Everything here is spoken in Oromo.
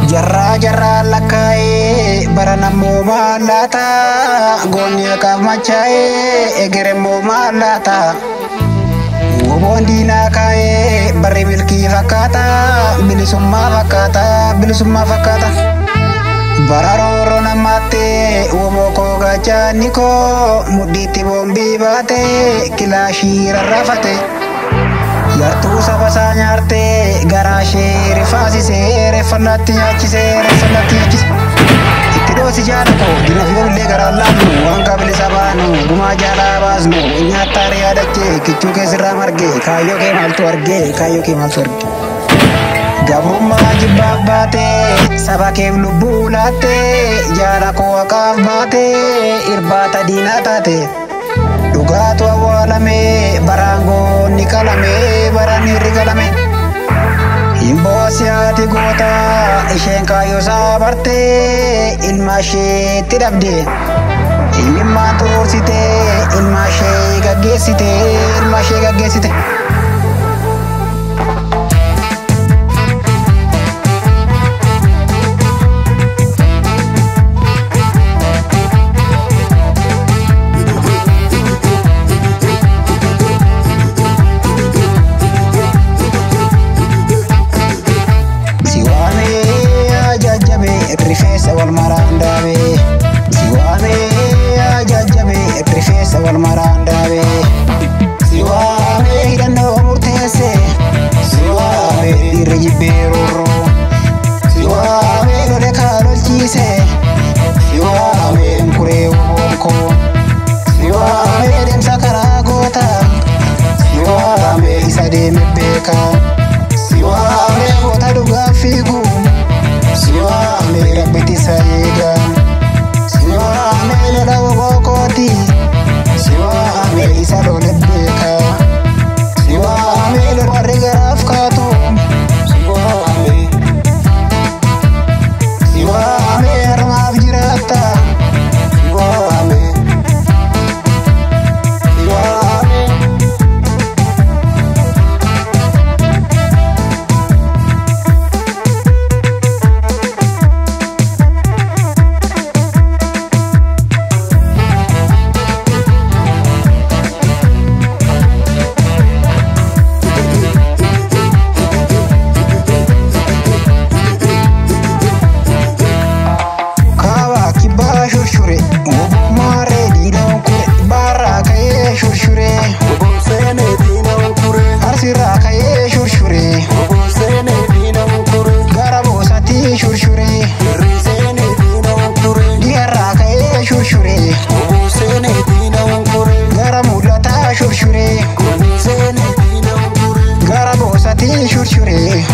Jarra jarra lakai baranammo malata gonya kamachae egeremmo malata wobondina kai barri milki fakata bilisumma fakata bararoro namate womoko gachaniko muditi bombi bate kilashi rafate yartu sabasa nyarte garashe refasi se refalati achise itidosi jana ko dina fiole garalamu wanga bele sabanu guma jala basnu nyatare adache kichuke sirra marge kayo ke maltu arge gabruma jibabate sabake lubulate jara ko akabate irbata dinatate Dugato awalame barango nikalame barani rigalame Imbo asiati gota ishenka yosabarte ilmashe tidabde Imma tursite ilmashe gagesite Rifesa wal marandawe siwame ajajabe rifesa wal marandawe siwame hidano murtese siwame dirjiberoro siwame lode kalol jise siwame kure wonko siwame dem sakara gota siwame isade mebeka siwame gota duga figu siwame rabiti sayega siwame lalawo bokoti siwame isalo lebeka siwame lwarega afkato siwame armaf jirata siwame Gara bosati shur shure